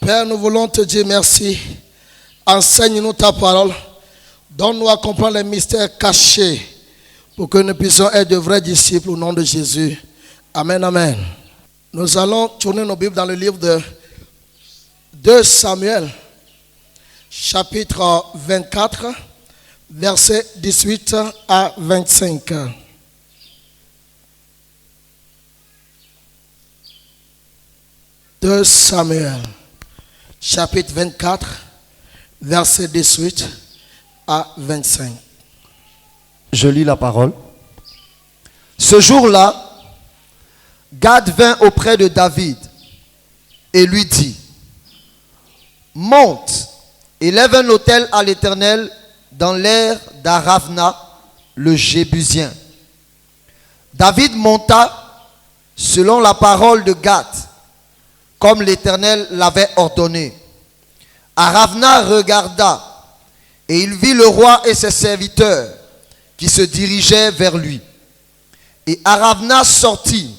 Père, nous voulons te dire merci. Enseigne-nous ta parole. Donne-nous à comprendre les mystères cachés pour que nous puissions être de vrais disciples au nom de Jésus. Amen, amen. Nous allons tourner nos Bibles dans le livre de 2 Samuel, chapitre 24, versets 18 à 25. 2 Samuel, chapitre 24, versets 18 à 25. Je lis la parole. Ce jour-là, Gad vint auprès de David et lui dit: monte, élève un autel à l'Éternel dans l'aire d'Aravna, le Jébusien. David monta selon la parole de Gad, comme l'Éternel l'avait ordonné. Aravna regarda, et il vit le roi et ses serviteurs qui se dirigeaient vers lui. Et Aravna sortit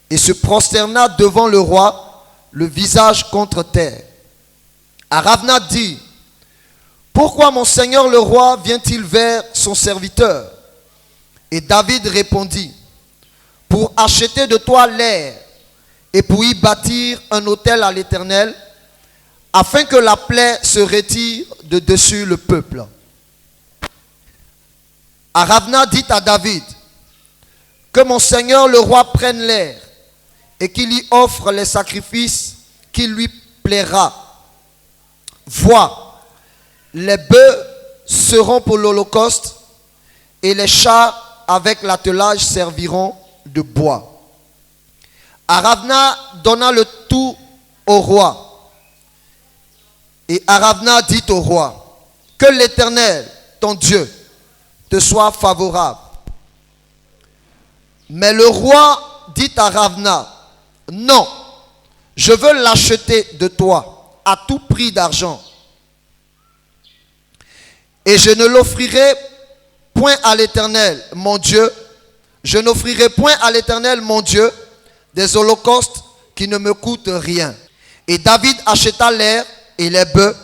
et se prosterna devant le roi, le visage contre terre. Aravna dit: pourquoi mon seigneur le roi vient-il vers son serviteur? Et David répondit: pour acheter de toi l'aire et pour y bâtir un autel à l'Éternel, afin que la plaie se retire de dessus le peuple. Aravna dit à David: que mon seigneur le roi prenne l'aire et qu'il y offre les sacrifices qui lui plaira. Vois, les bœufs seront pour l'holocauste et les chars avec l'attelage serviront de bois. Aravna donna le tout au roi. Et Aravna dit au roi: que l'Éternel, ton Dieu, te soit favorable. Mais le roi dit à Aravna: non, je veux l'acheter de toi à tout prix d'argent. Et je ne l'offrirai point à l'Éternel, mon Dieu. Je n'offrirai point à l'Éternel, mon Dieu, des holocaustes qui ne me coûtent rien. Et David acheta l'aire et les bœufs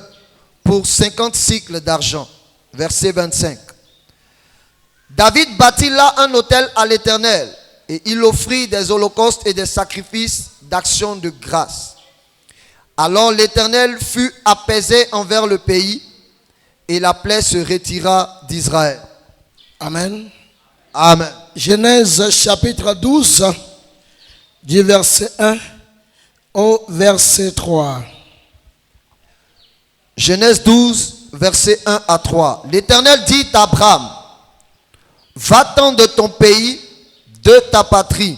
pour 50 cycles d'argent. Verset 25. David bâtit là un autel à l'Éternel, et il offrit des holocaustes et des sacrifices d'action de grâce. Alors l'Éternel fut apaisé envers le pays, et la plaie se retira d'Israël. Amen. Amen. Genèse chapitre 12, du verset 1 au verset 3. Genèse 12, verset 1 à 3. L'Éternel dit à Abraham: va-t'en de ton pays, de ta patrie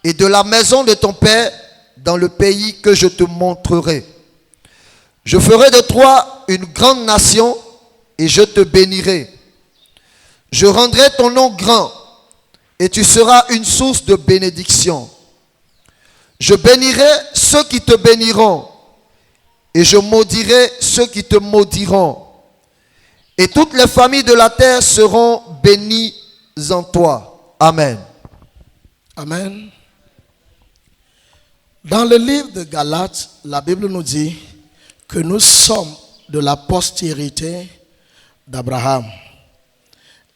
et de la maison de ton père dans le pays que je te montrerai. Je ferai de toi une grande nation et je te bénirai. Je rendrai ton nom grand et tu seras une source de bénédiction. Je bénirai ceux qui te béniront et je maudirai ceux qui te maudiront. Et toutes les familles de la terre seront bénies en toi. Amen. Amen. Dans le livre de Galates, la Bible nous dit que nous sommes de la postérité d'Abraham.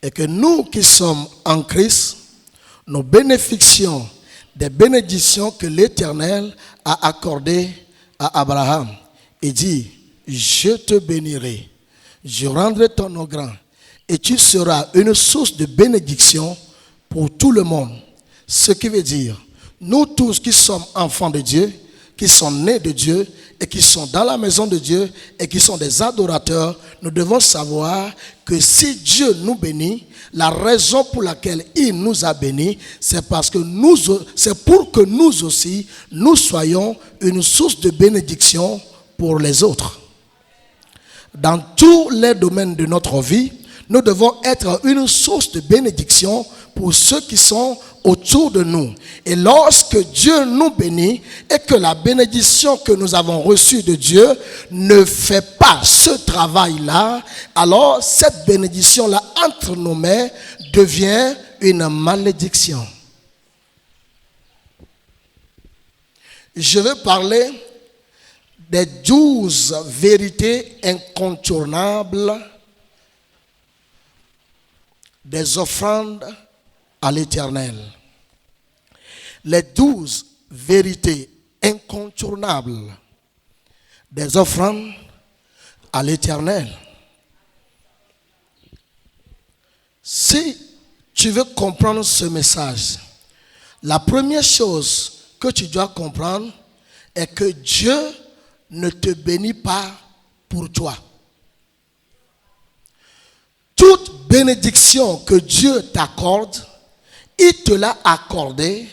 Et que nous qui sommes en Christ, nous bénéficions des bénédictions que l'Éternel a accordées à Abraham. Il dit: je te bénirai, je rendrai ton nom grand, et tu seras une source de bénédiction pour tout le monde. Ce qui veut dire, nous tous qui sommes enfants de Dieu, qui sont nés de Dieu et qui sont dans la maison de Dieu et qui sont des adorateurs, nous devons savoir que si Dieu nous bénit, la raison pour laquelle il nous a bénis, c'est parce que c'est pour que nous aussi, nous soyons une source de bénédiction pour les autres. Dans tous les domaines de notre vie, nous devons être une source de bénédiction pour ceux qui sont autour de nous. Et lorsque Dieu nous bénit et que la bénédiction que nous avons reçue de Dieu ne fait pas ce travail-là, alors cette bénédiction-là entre nos mains devient une malédiction. Je veux parler des 12 vérités incontournables des offrandes à l'Éternel. Les 12 vérités incontournables des offrandes à l'Éternel. Si tu veux comprendre ce message, la première chose que tu dois comprendre est que Dieu ne te bénit pas pour toi. Toute bénédiction que Dieu t'accorde, il te l'a accordée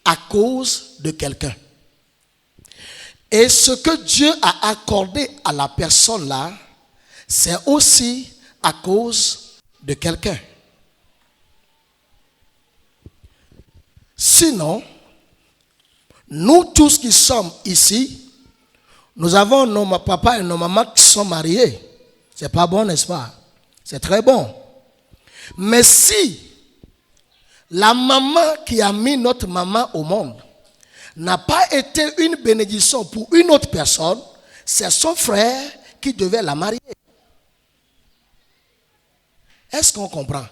à cause de quelqu'un. Et ce que Dieu a accordé à la personne là, c'est aussi à cause de quelqu'un. Sinon, nous tous qui sommes ici, nous avons nos papas et nos mamans qui sont mariés. C'est pas bon, n'est-ce pas? C'est très bon. Mais si la maman qui a mis notre maman au monde n'a pas été une bénédiction pour une autre personne, c'est son frère qui devait la marier. Est-ce qu'on comprend?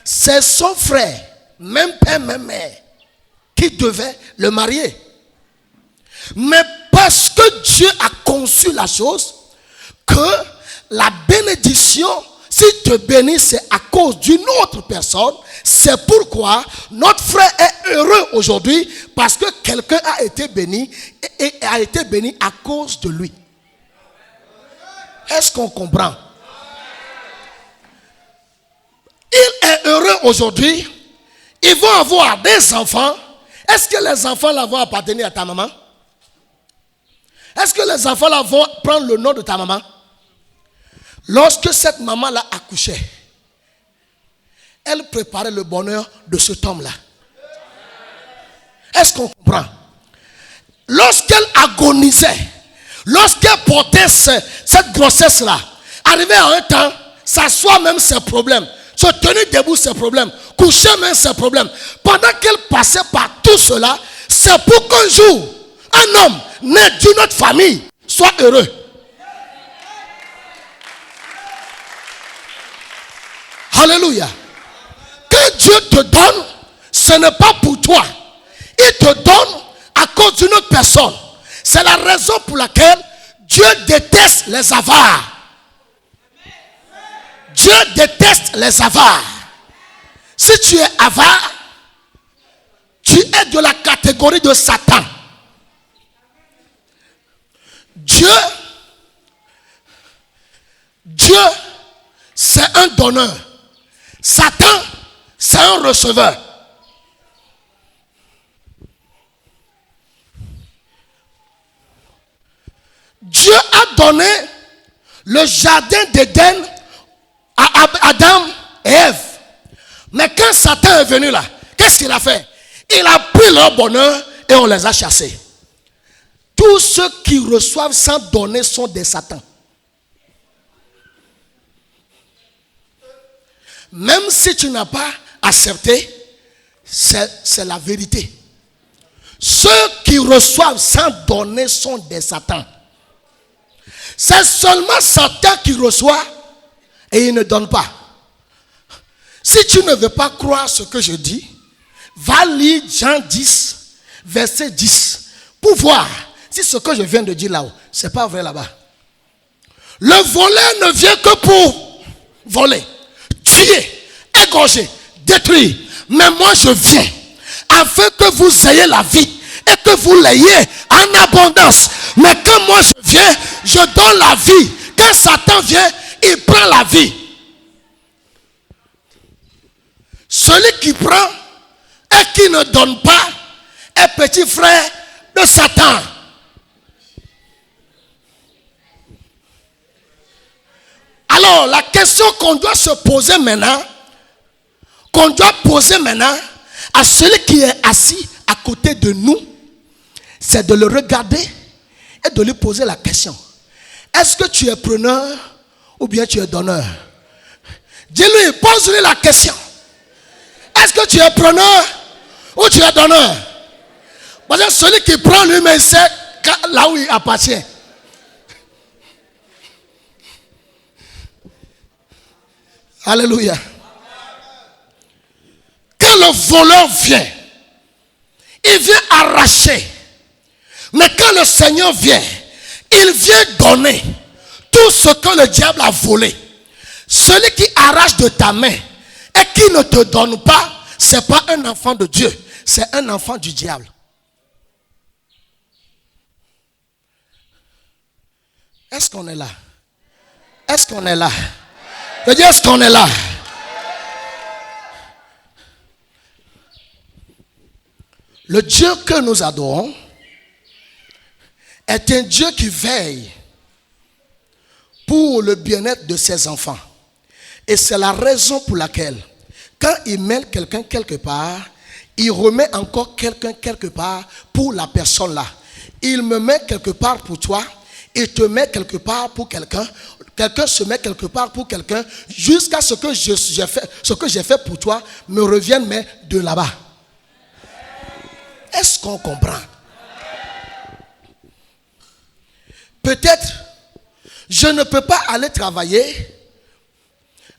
C'est son frère, même père, même mère, qui devait le marier. Mais parce que Dieu a conçu la chose, que la bénédiction, s'il te bénit, c'est à cause d'une autre personne. C'est pourquoi notre frère est heureux aujourd'hui, parce que quelqu'un a été béni et a été béni à cause de lui. Est-ce qu'on comprend? Il est heureux aujourd'hui. Ils vont avoir des enfants. Est-ce que les enfants là vont appartenir à ta maman? Est-ce que les enfants là vont prendre le nom de ta maman? Lorsque cette maman là accouchait, elle préparait le bonheur de cet homme-là. Est-ce qu'on comprend? Lorsqu'elle agonisait, lorsqu'elle portait cette grossesse-là, arrivait à un temps, s'asseoir même ses problèmes, se tenir debout ses problèmes, coucher même ses problèmes. Pendant qu'elle passait par tout cela, c'est pour qu'un jour, un homme né d'une autre famille soit heureux. Alléluia. Que Dieu te donne, ce n'est pas pour toi. Il te donne à cause d'une autre personne. C'est la raison pour laquelle Dieu déteste les avares. Dieu déteste les avares. Si tu es avare, tu es de la catégorie de Satan. Dieu, c'est un donneur. Satan, c'est un receveur. Dieu a donné le jardin d'Éden à Adam et Ève. Mais quand Satan est venu là, qu'est-ce qu'il a fait? Il a pris leur bonheur et on les a chassés. Tous ceux qui reçoivent sans donner sont des Satans. Même si tu n'as pas accepté, c'est la vérité. Ceux qui reçoivent sans donner sont des Satans. C'est seulement Satan qui reçoit et il ne donne pas. Si tu ne veux pas croire ce que je dis, va lire Jean 10, verset 10, pour voir si ce que je viens de dire là-haut, ce n'est pas vrai là-bas. Le voleur ne vient que pour voler, tuer, égorger, détruire. Mais moi je viens afin que vous ayez la vie et que vous l'ayez en abondance. Mais quand moi je viens, je donne la vie. Quand Satan vient, il prend la vie. Celui qui prend et qui ne donne pas est petit frère de Satan. Alors la question qu'on doit se poser maintenant, à celui qui est assis à côté de nous, c'est de le regarder et de lui poser la question. Est-ce que tu es preneur ou bien tu es donneur? Dis-lui, pose-lui la question. Est-ce que tu es preneur ou tu es donneur? Parce que celui qui prend lui-même sait là où il appartient. Alléluia. Quand le voleur vient, il vient arracher. Mais quand le Seigneur vient, il vient donner tout ce que le diable a volé. Celui qui arrache de ta main et qui ne te donne pas, ce n'est pas un enfant de Dieu, c'est un enfant du diable. Est-ce qu'on est là? Est-ce qu'on est là? Je dis, est-ce qu'on est là? Le Dieu que nous adorons est un Dieu qui veille pour le bien-être de ses enfants. Et c'est la raison pour laquelle, quand il met quelqu'un quelque part, il remet encore quelqu'un quelque part pour la personne là. Il me met quelque part pour toi, il te met quelque part pour quelqu'un, quelqu'un se met quelque part pour quelqu'un, jusqu'à ce que j'ai fait pour toi me revienne, mais de là-bas. Est-ce qu'on comprend? Peut-être, je ne peux pas aller travailler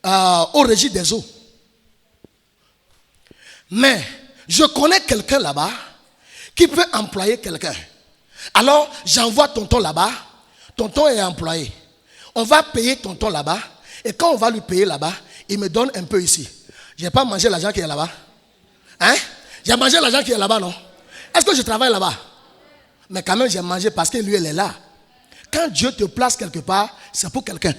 au régie des eaux. Mais je connais quelqu'un là-bas qui peut employer quelqu'un. Alors, j'envoie tonton là-bas. Tonton est employé. On va payer tonton là-bas. Et quand on va lui payer là-bas, il me donne un peu ici. Je n'ai pas mangé l'argent qui est là-bas. Hein? J'ai mangé l'argent qui est là-bas, non? Est-ce que je travaille là-bas? Mais quand même, j'ai mangé parce que lui, elle est là. Quand Dieu te place quelque part, c'est pour quelqu'un.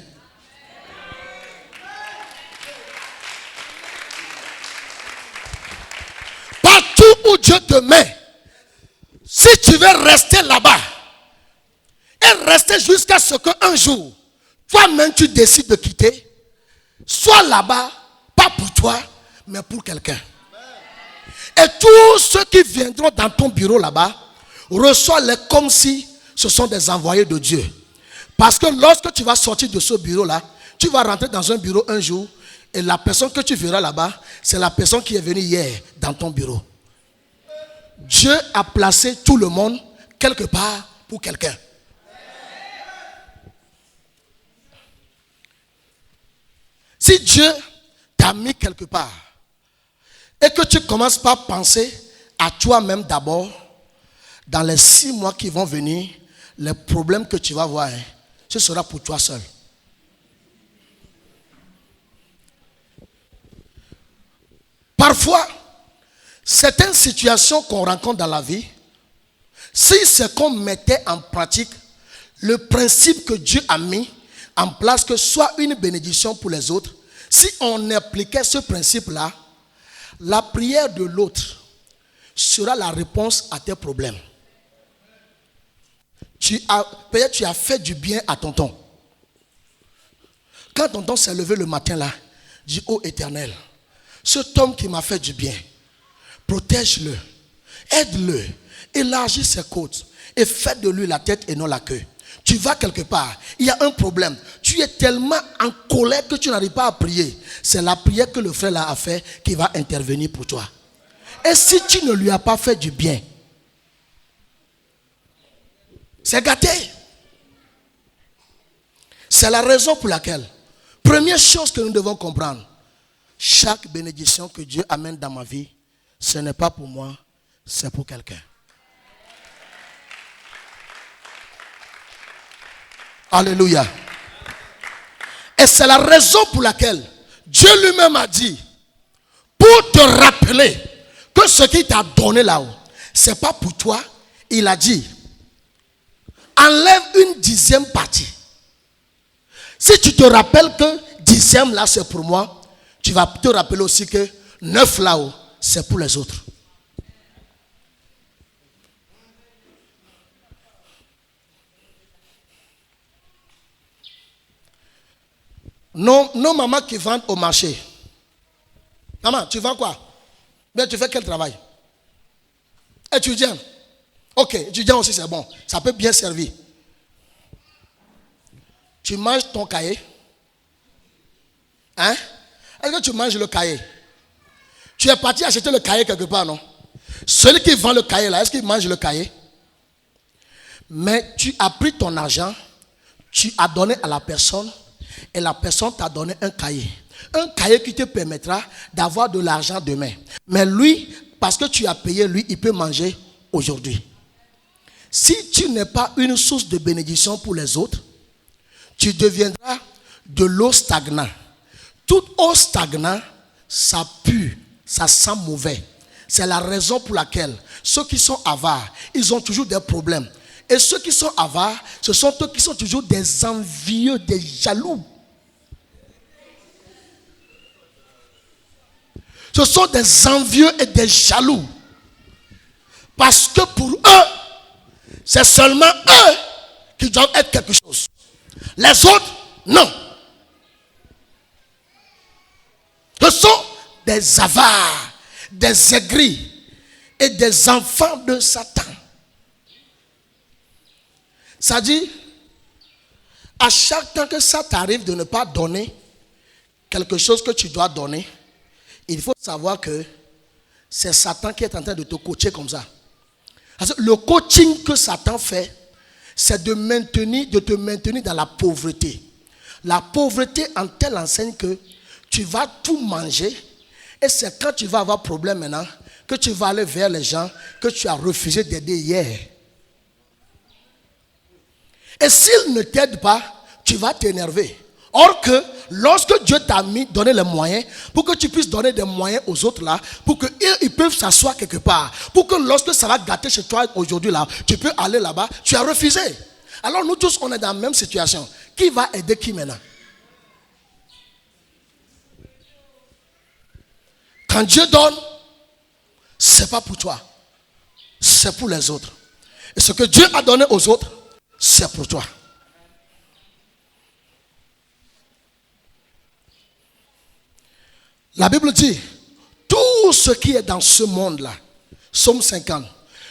Partout où Dieu te met, si tu veux rester là-bas, et rester jusqu'à ce qu'un jour, toi-même tu décides de quitter, sois là-bas, pas pour toi, mais pour quelqu'un. Et tous ceux qui viendront dans ton bureau là-bas, reçois-les comme si ce sont des envoyés de Dieu. Parce que lorsque tu vas sortir de ce bureau-là, tu vas rentrer dans un bureau un jour, et la personne que tu verras là-bas, c'est la personne qui est venue hier dans ton bureau. Dieu a placé tout le monde quelque part pour quelqu'un. Si Dieu t'a mis quelque part et que tu commences par penser à toi-même d'abord, dans les 6 mois qui vont venir, les problèmes que tu vas voir, ce sera pour toi seul. Parfois, certaines situations qu'on rencontre dans la vie, si c'est qu'on mettait en pratique le principe que Dieu a mis en place, que soit une bénédiction pour les autres, si on appliquait ce principe-là, la prière de l'autre sera la réponse à tes problèmes. Peut-être tu as fait du bien à tonton. Quand tonton s'est levé le matin là, dit: ô Éternel, cet homme qui m'a fait du bien, protège-le, aide-le, élargis ses côtes et fais de lui la tête et non la queue. Tu vas quelque part, il y a un problème. Tu es tellement en colère que tu n'arrives pas à prier. C'est la prière que le frère là a fait qui va intervenir pour toi. Et si tu ne lui as pas fait du bien, c'est gâté. C'est la raison pour laquelle, première chose que nous devons comprendre, chaque bénédiction que Dieu amène dans ma vie, ce n'est pas pour moi, c'est pour quelqu'un. Alléluia. Et c'est la raison pour laquelle Dieu lui-même a dit, pour te rappeler que ce qu'il t'a donné là-haut, ce n'est pas pour toi. Il a dit, enlève une 10e partie. Si tu te rappelles que 10e là c'est pour moi, tu vas te rappeler aussi que 9 là-haut, c'est pour les autres. Non, maman qui vendent au marché. Maman, tu vends quoi? Mais tu fais quel travail? Étudiant. Ok, étudiant aussi c'est bon. Ça peut bien servir. Tu manges ton cahier? Hein? Est-ce que tu manges le cahier? Tu es parti acheter le cahier quelque part, non? Celui qui vend le cahier là, est-ce qu'il mange le cahier? Mais tu as pris ton argent, tu as donné à la personne et la personne t'a donné un cahier. Un cahier qui te permettra d'avoir de l'argent demain. Mais lui, parce que tu as payé, lui, il peut manger aujourd'hui. Si tu n'es pas une source de bénédiction pour les autres, tu deviendras de l'eau stagnante. Toute eau stagnante, ça pue, ça sent mauvais. C'est la raison pour laquelle ceux qui sont avares, ils ont toujours des problèmes. Et ceux qui sont avares, ce sont eux qui sont toujours des envieux, des jaloux. Ce sont des envieux et des jaloux. Parce que pour eux, c'est seulement eux qui doivent être quelque chose. Les autres, non. Ce sont des avares, des aigris et des enfants de Satan. Ça dit, à chaque temps que ça t'arrive de ne pas donner quelque chose que tu dois donner, il faut savoir que c'est Satan qui est en train de te coacher comme ça. Parce que le coaching que Satan fait, c'est de te maintenir dans la pauvreté. La pauvreté en telle enseigne que tu vas tout manger et c'est quand tu vas avoir problème maintenant que tu vas aller vers les gens que tu as refusé d'aider hier. Et s'ils ne t'aident pas, tu vas t'énerver. Or que lorsque Dieu t'a donné les moyens, pour que tu puisses donner des moyens aux autres là, pour qu'ils peuvent s'asseoir quelque part, pour que lorsque ça va gâter chez toi aujourd'hui là, tu peux aller là-bas, tu as refusé. Alors nous tous on est dans la même situation. Qui va aider qui maintenant? Quand Dieu donne, c'est pas pour toi, c'est pour les autres. Et ce que Dieu a donné aux autres, c'est pour toi. La Bible dit, tout ce qui est dans ce monde-là, Psaume 50,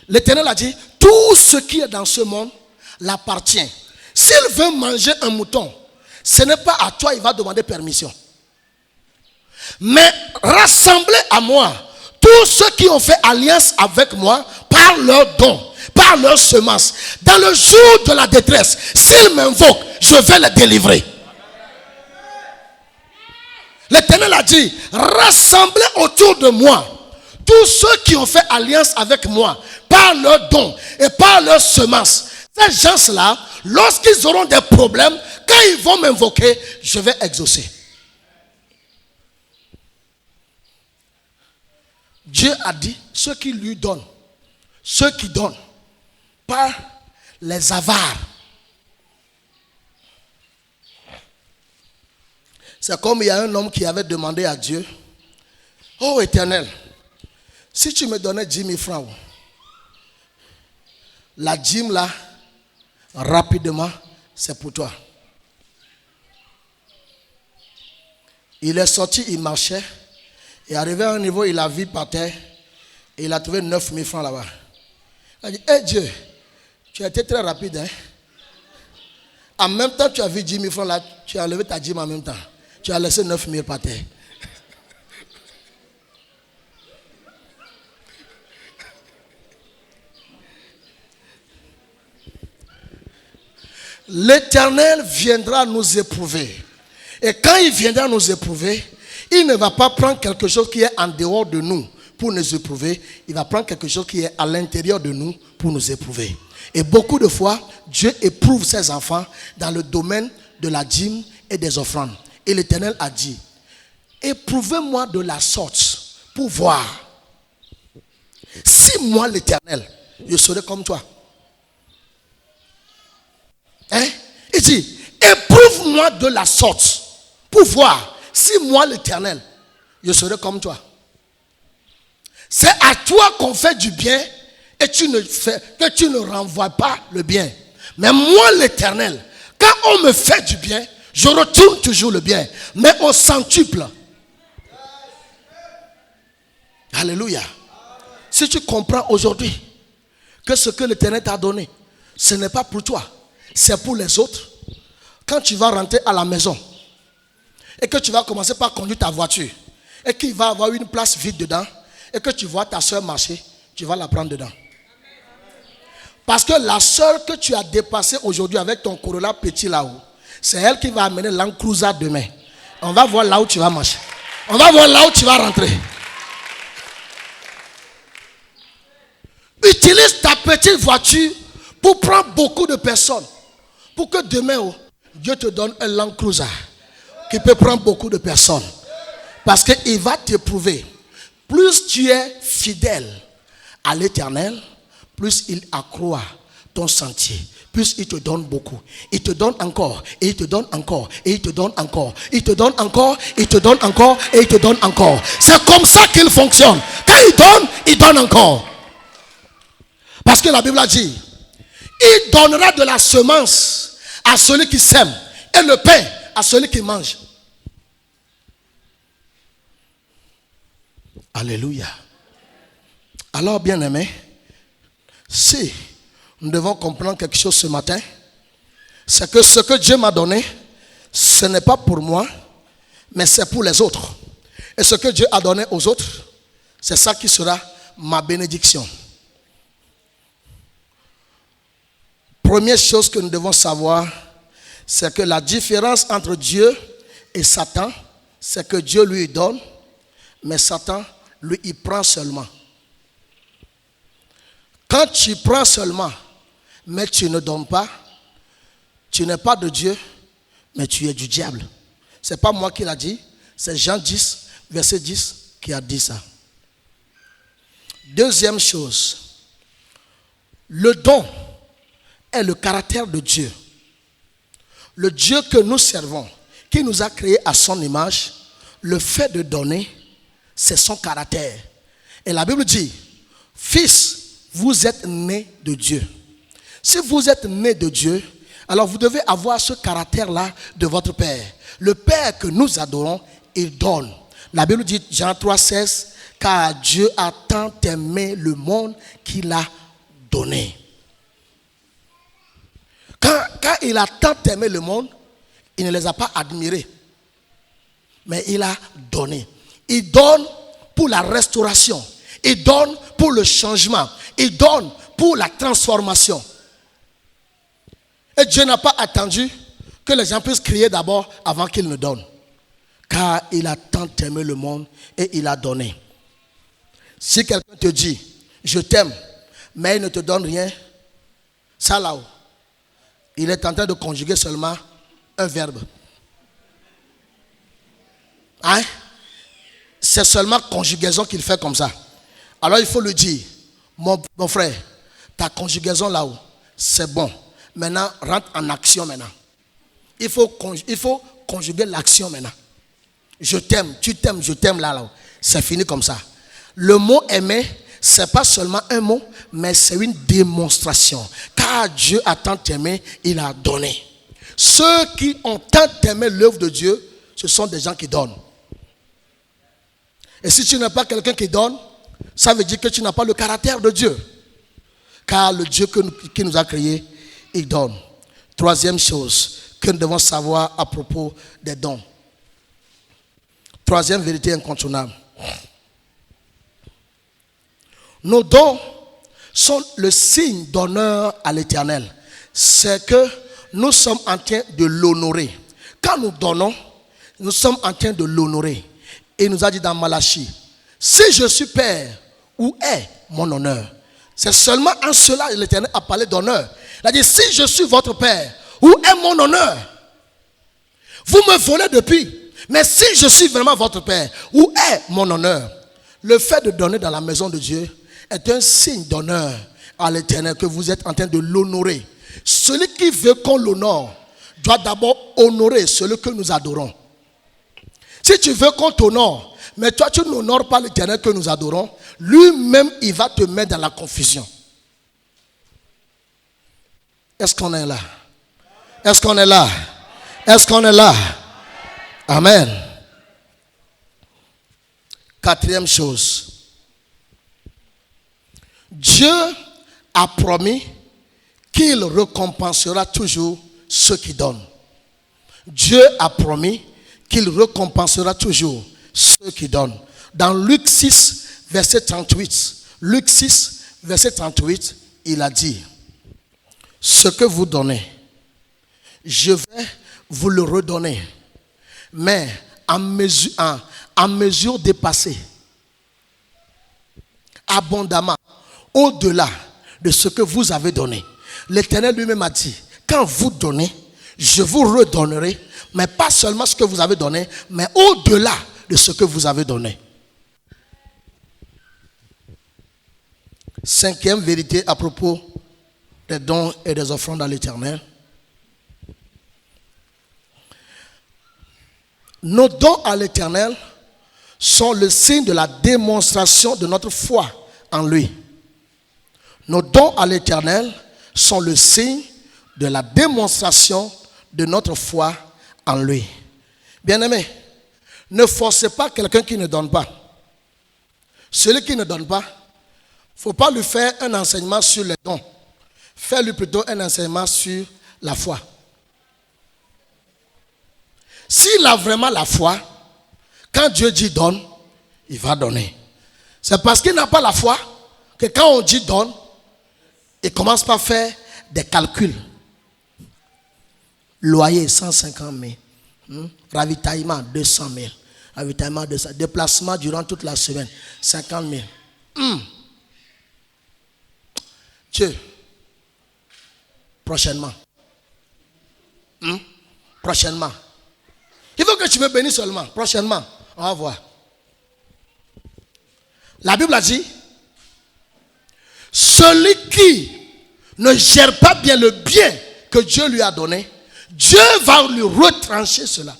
l'Éternel a dit, tout ce qui est dans ce monde l'appartient. S'il veut manger un mouton, ce n'est pas à toi, il va demander permission. Mais rassemblez à moi tous ceux qui ont fait alliance avec moi par leurs dons, par leurs semences. Dans le jour de la détresse, s'ils m'invoquent, je vais les délivrer. L'Éternel a dit, rassemblez autour de moi tous ceux qui ont fait alliance avec moi par leurs dons et par leurs semences. Ces gens-là, lorsqu'ils auront des problèmes, quand ils vont m'invoquer, je vais exaucer. Dieu a dit, ceux qui lui donnent, ceux qui donnent, pas les avares. C'est comme il y a un homme qui avait demandé à Dieu, oh Éternel, si tu me donnais 10 000 francs, la dîme là, rapidement, c'est pour toi. Il est sorti, il marchait, et arrivé à un niveau, il a vu par terre, et il a trouvé 9 000 francs là-bas. Il a dit, hé Dieu, tu as été très rapide, hein? En même temps, tu as vu 10 000 francs là, tu as enlevé ta dîme en même temps. Tu as laissé 9 000 par terre. L'Éternel viendra nous éprouver. Et quand il viendra nous éprouver, il ne va pas prendre quelque chose qui est en dehors de nous pour nous éprouver. Il va prendre quelque chose qui est à l'intérieur de nous pour nous éprouver. Et beaucoup de fois, Dieu éprouve ses enfants dans le domaine de la dîme et des offrandes. Et l'Éternel a dit, éprouvez-moi de la sorte pour voir si moi l'Éternel, je serai comme toi. Hein? Il dit, éprouve-moi de la sorte pour voir si moi l'Éternel, je serai comme toi. C'est à toi qu'on fait du bien et tu ne renvoies pas le bien. Mais moi l'Éternel, quand on me fait du bien, je retourne toujours le bien, mais au centuple. Alléluia. Si tu comprends aujourd'hui que ce que l'Éternel t'a donné, ce n'est pas pour toi, c'est pour les autres. Quand tu vas rentrer à la maison et que tu vas commencer par conduire ta voiture et qu'il va avoir une place vide dedans et que tu vois ta soeur marcher, tu vas la prendre dedans. Parce que la sœur que tu as dépassée aujourd'hui avec ton Corolla petit là-haut, c'est elle qui va amener Land Cruiser demain. On va voir là où tu vas marcher. On va voir là où tu vas rentrer. Utilise ta petite voiture pour prendre beaucoup de personnes. Pour que demain, Dieu te donne un Land Cruiser qui peut prendre beaucoup de personnes. Parce qu'il va t'éprouver. Plus tu es fidèle à l'Éternel, plus il accroît ton sentier. Plus il te donne beaucoup. Il te donne encore. Et il te donne encore. Et il te donne encore. Il te donne encore. Il te donne encore. Et il te donne encore. C'est comme ça qu'il fonctionne. Quand il donne encore. Parce que la Bible a dit, il donnera de la semence à celui qui sème et le pain à celui qui mange. Alléluia. Alors, bien-aimés, si nous devons comprendre quelque chose ce matin, c'est que ce que Dieu m'a donné, ce n'est pas pour moi, mais c'est pour les autres. Et ce que Dieu a donné aux autres, c'est ça qui sera ma bénédiction. Première chose que nous devons savoir, c'est que la différence entre Dieu et Satan, c'est que Dieu lui donne, mais Satan, lui, il prend seulement. Quand tu prends seulement, mais tu ne donnes pas, tu n'es pas de Dieu, mais tu es du diable. Ce n'est pas moi qui l'a dit, c'est Jean 10, verset 10 qui a dit ça. Deuxième chose, le don est le caractère de Dieu. Le Dieu que nous servons, qui nous a créés à son image, le fait de donner, c'est son caractère. Et la Bible dit, fils, vous êtes nés de Dieu. Si vous êtes nés de Dieu, alors vous devez avoir ce caractère-là de votre Père. Le Père que nous adorons, il donne. La Bible dit, Jean 3,16, car Dieu a tant aimé le monde qu'il a donné. Quand il a tant aimé le monde, il ne les a pas admirés, mais il a donné. Il donne pour la restauration. Il donne pour le changement. Il donne pour la transformation. Et Dieu n'a pas attendu que les gens puissent crier d'abord avant qu'il ne donne. Car il a tant aimé le monde et il a donné. Si quelqu'un te dit, je t'aime, mais il ne te donne rien, ça là-haut, il est en train de conjuguer seulement un verbe. Hein? C'est seulement conjugaison qu'il fait comme ça. Alors il faut lui dire, mon frère, ta conjugaison là-haut, c'est bon. Maintenant, rentre en action maintenant. Il faut conjuguer l'action maintenant. Je t'aime, tu t'aimes, je t'aime là-haut. C'est fini comme ça. Le mot aimer, c'est pas seulement un mot, mais c'est une démonstration. Car Dieu a tant aimé, il a donné. Ceux qui ont tant aimé l'œuvre de Dieu, ce sont des gens qui donnent. Et si tu n'es pas quelqu'un qui donne, ça veut dire que tu n'as pas le caractère de Dieu. Car le Dieu qui nous a créés, il donne. Troisième chose que nous devons savoir à propos des dons. Troisième vérité incontournable. Nos dons sont le signe d'honneur à l'Éternel. C'est que nous sommes en train de l'honorer. Quand nous donnons, nous sommes en train de l'honorer. Et il nous a dit dans Malachie, si je suis père, où est mon honneur? C'est seulement en cela que l'Éternel a parlé d'honneur. Il a dit, si je suis votre père, où est mon honneur? Vous me volez depuis. Mais si je suis vraiment votre père, où est mon honneur? Le fait de donner dans la maison de Dieu est un signe d'honneur à l'Éternel, que vous êtes en train de l'honorer. Celui qui veut qu'on l'honore doit d'abord honorer celui que nous adorons. Si tu veux qu'on t'honore, mais toi tu n'honores pas l'Éternel que nous adorons, lui-même il va te mettre dans la confusion. Est-ce qu'on est là? Est-ce qu'on est là? Est-ce qu'on est là? Amen. Quatrième chose. Dieu a promis qu'il récompensera toujours ceux qui donnent. Dieu a promis qu'il récompensera toujours ceux qui donnent. Dans Luc 6, verset 38, Luc 6, verset 38, il a dit, ce que vous donnez, je vais vous le redonner, mais en mesure dépassée, abondamment, au-delà de ce que vous avez donné. L'Éternel lui-même a dit, quand vous donnez, je vous redonnerai, mais pas seulement ce que vous avez donné, mais au-delà de ce que vous avez donné. Cinquième vérité à propos des dons et des offrandes à l'Éternel. Nos dons à l'Éternel sont le signe de la démonstration de notre foi en lui. Nos dons à l'Éternel sont le signe de la démonstration de notre foi en lui. Bien-aimés, ne forcez pas quelqu'un qui ne donne pas. Celui qui ne donne pas, il ne faut pas lui faire un enseignement sur les dons. Fais-lui plutôt un enseignement sur la foi. S'il a vraiment la foi, quand Dieu dit donne, il va donner. C'est parce qu'il n'a pas la foi que quand on dit donne, il commence par faire des calculs. Loyer 150 000, ravitaillement 200 000, ravitaillement 200 000, déplacement durant toute la semaine 50 000. Dieu, prochainement. Prochainement. Il faut que tu me bénisses seulement. Prochainement. On va voir. La Bible a dit, celui qui ne gère pas bien le bien que Dieu lui a donné, Dieu va lui retrancher cela.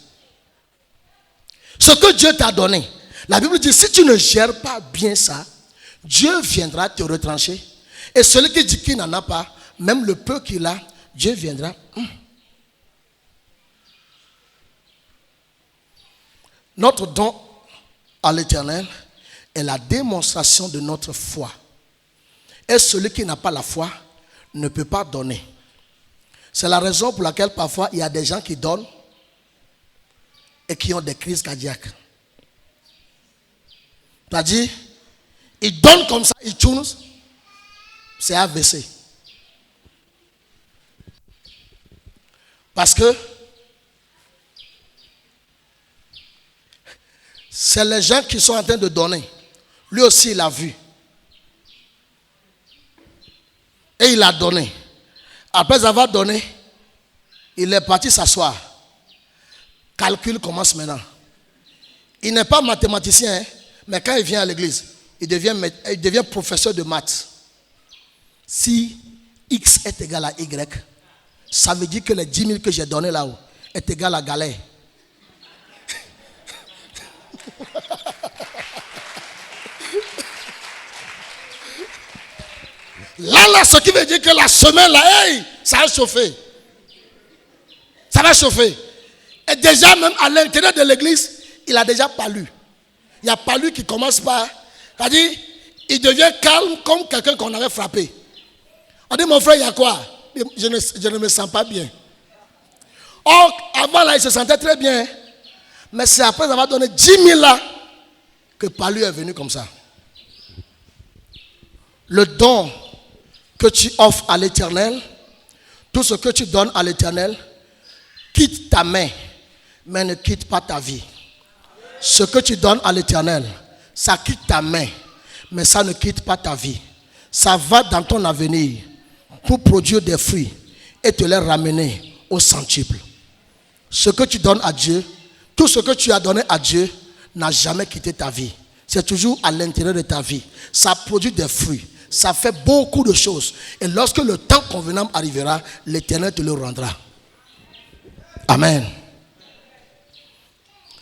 Ce que Dieu t'a donné. La Bible dit, si tu ne gères pas bien ça, Dieu viendra te retrancher. Et celui qui dit qu'il n'en a pas, même le peu qu'il a, Dieu viendra. Notre don à l'Éternel est la démonstration de notre foi. Et celui qui n'a pas la foi ne peut pas donner. C'est la raison pour laquelle parfois il y a des gens qui donnent et qui ont des crises cardiaques. C'est-à-dire, ils donnent comme ça, ils tournent, c'est AVC. Parce que c'est les gens qui sont en train de donner. Lui aussi, il a vu. Et il a donné. Après avoir donné, il est parti s'asseoir. Calcul commence maintenant. Il n'est pas mathématicien, mais quand il vient à l'église, il devient professeur de maths. Si X est égal à Y, ça veut dire que les 10 000 que j'ai donnés là-haut est égal à galère. Là, ce qui veut dire que la semaine là, hey, ça va chauffer. Ça va chauffer. Et déjà, même à l'intérieur de l'église, il a déjà palu. Il y a palu qui commence par. C'est-à-dire, il devient calme comme quelqu'un qu'on avait frappé. On dit, mon frère, il y a quoi? Je ne me sens pas bien. Or, avant là, il se sentait très bien. Mais c'est après avoir donné 10 000 là que palu est venu comme ça. Le don que tu offres à l'Éternel, tout ce que tu donnes à l'Éternel, quitte ta main, mais ne quitte pas ta vie. Ce que tu donnes à l'Éternel, ça quitte ta main, mais ça ne quitte pas ta vie. Ça va dans ton avenir pour produire des fruits et te les ramener au centuple. Ce que tu donnes à Dieu, tout ce que tu as donné à Dieu n'a jamais quitté ta vie. C'est toujours à l'intérieur de ta vie. Ça produit des fruits. Ça fait beaucoup de choses. Et lorsque le temps convenable arrivera, l'Éternel te le rendra. Amen.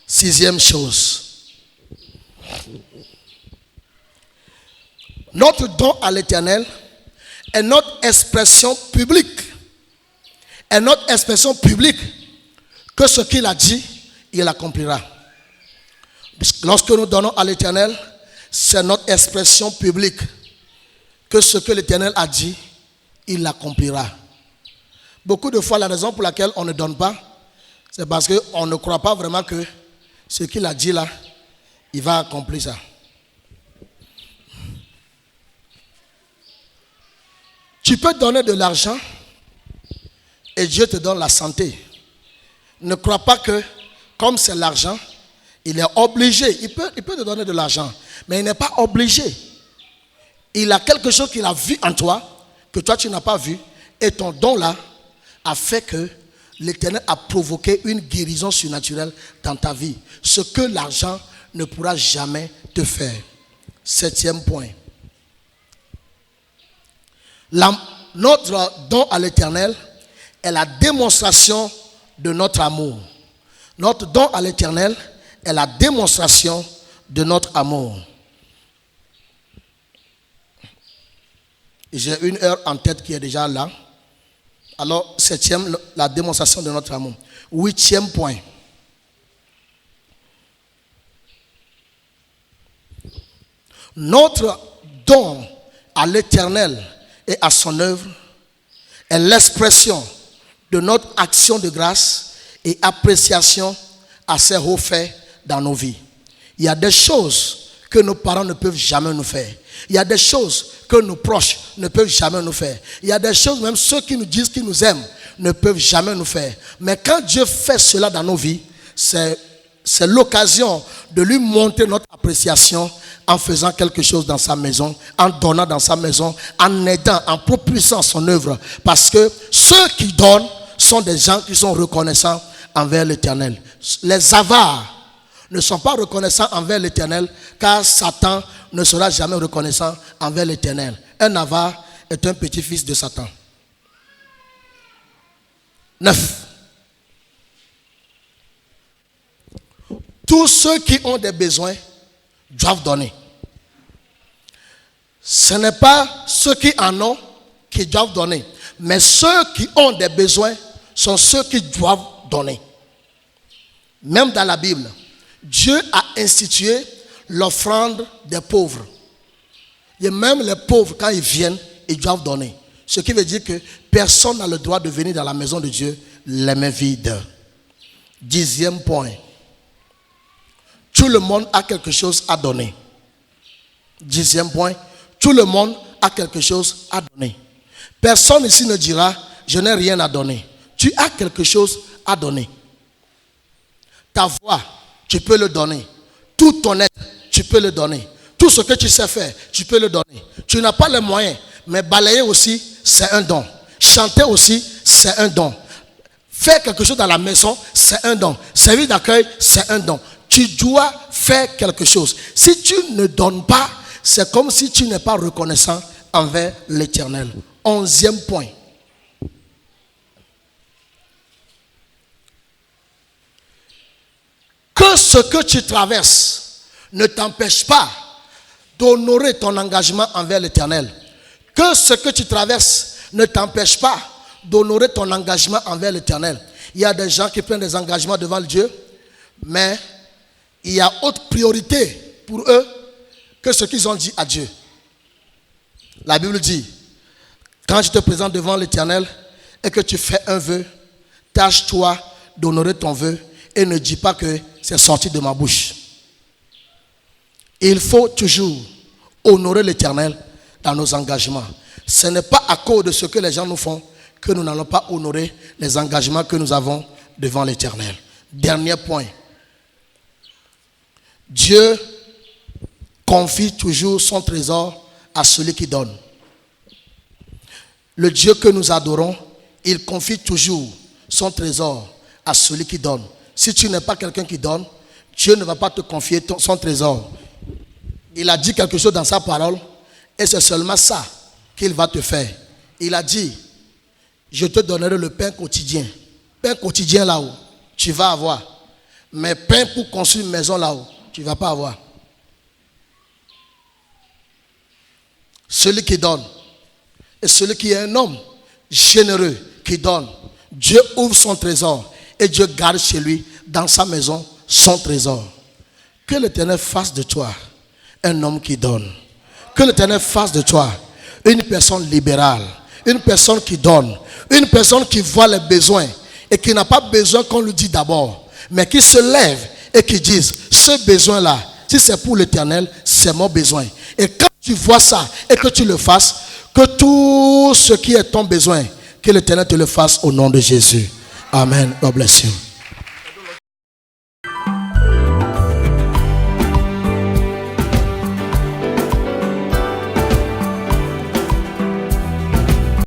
Sixième chose. Notre don à l'Éternel est notre expression publique. Est notre expression publique que ce qu'il a dit, il accomplira. Lorsque nous donnons à l'Éternel, c'est notre expression publique que ce que l'Éternel a dit, il l'accomplira. Beaucoup de fois, la raison pour laquelle on ne donne pas, c'est parce qu'on ne croit pas vraiment que ce qu'il a dit là, il va accomplir ça. Tu peux donner de l'argent et Dieu te donne la santé, ne crois pas que, comme c'est l'argent, il est obligé. Il peut te donner de l'argent, mais il n'est pas obligé. Il a quelque chose qu'il a vu en toi, que toi tu n'as pas vu, et ton don là a fait que l'Éternel a provoqué une guérison surnaturelle dans ta vie. Ce que l'argent ne pourra jamais te faire. 7e point. Notre don à l'Éternel est la démonstration de notre amour. Notre don à l'Éternel est la démonstration de notre amour. J'ai une heure en tête qui est déjà là. Alors, 7e, la démonstration de notre amour. 8e point. Notre don à l'Éternel et à son œuvre est l'expression de notre action de grâce et appréciation à ses hauts faits dans nos vies. Il y a des choses que nos parents ne peuvent jamais nous faire. Il y a des choses que nos proches ne peuvent jamais nous faire. Il y a des choses, même ceux qui nous disent qu'ils nous aiment, ne peuvent jamais nous faire. Mais quand Dieu fait cela dans nos vies, c'est l'occasion de lui montrer notre appréciation en faisant quelque chose dans sa maison, en donnant dans sa maison, en aidant, en propulsant son œuvre. Parce que ceux qui donnent sont des gens qui sont reconnaissants envers l'Éternel. Les avares ne sont pas reconnaissants envers l'Éternel, car Satan ne sera jamais reconnaissant envers l'Éternel. Un avare est un petit-fils de Satan. 9. Tous ceux qui ont des besoins doivent donner. Ce n'est pas ceux qui en ont qui doivent donner, mais ceux qui ont des besoins sont ceux qui doivent donner. Même dans la Bible, Dieu a institué l'offrande des pauvres. Et même les pauvres, quand ils viennent, ils doivent donner. Ce qui veut dire que personne n'a le droit de venir dans la maison de Dieu les mains vides. 10e point. Tout le monde a quelque chose à donner. 10e point. Tout le monde a quelque chose à donner. Personne ici ne dira, je n'ai rien à donner. Tu as quelque chose à donner. Ta voix, tu peux le donner. Tout ton être, tu peux le donner. Tout ce que tu sais faire, tu peux le donner. Tu n'as pas les moyens, mais balayer aussi, c'est un don. Chanter aussi, c'est un don. Faire quelque chose dans la maison, c'est un don. Servir d'accueil, c'est un don. Tu dois faire quelque chose. Si tu ne donnes pas, c'est comme si tu n'es pas reconnaissant envers l'Éternel. 11e point. Que ce que tu traverses ne t'empêche pas d'honorer ton engagement envers l'Éternel. Que ce que tu traverses ne t'empêche pas d'honorer ton engagement envers l'Éternel. Il y a des gens qui prennent des engagements devant Dieu, mais il y a autre priorité pour eux que ce qu'ils ont dit à Dieu. La Bible dit, quand tu te présentes devant l'Éternel et que tu fais un vœu, tâche-toi d'honorer ton vœu et ne dis pas que c'est sorti de ma bouche. Il faut toujours honorer l'Éternel dans nos engagements. Ce n'est pas à cause de ce que les gens nous font que nous n'allons pas honorer les engagements que nous avons devant l'Éternel. Dernier point. Dieu confie toujours son trésor à celui qui donne. Le Dieu que nous adorons, il confie toujours son trésor à celui qui donne. Si tu n'es pas quelqu'un qui donne, Dieu ne va pas te confier son trésor. Il a dit quelque chose dans sa parole et c'est seulement ça qu'il va te faire. Il a dit, je te donnerai le pain quotidien. Pain quotidien là-haut, tu vas avoir. Mais pain pour construire une maison là-haut, tu ne vas pas avoir. Celui qui donne et celui qui est un homme généreux qui donne, Dieu ouvre son trésor et Dieu garde chez lui, dans sa maison, son trésor. Que l'Éternel fasse de toi un homme qui donne. Que l'Éternel fasse de toi une personne libérale, une personne qui donne, une personne qui voit les besoins et qui n'a pas besoin qu'on lui dise d'abord, mais qui se lève et qui dise, ce besoin-là, si c'est pour l'Éternel, c'est mon besoin. Et quand tu vois ça et que tu le fasses, que tout ce qui est ton besoin Que l'Éternel te le fasse au nom de Jésus. Amen. God bless you.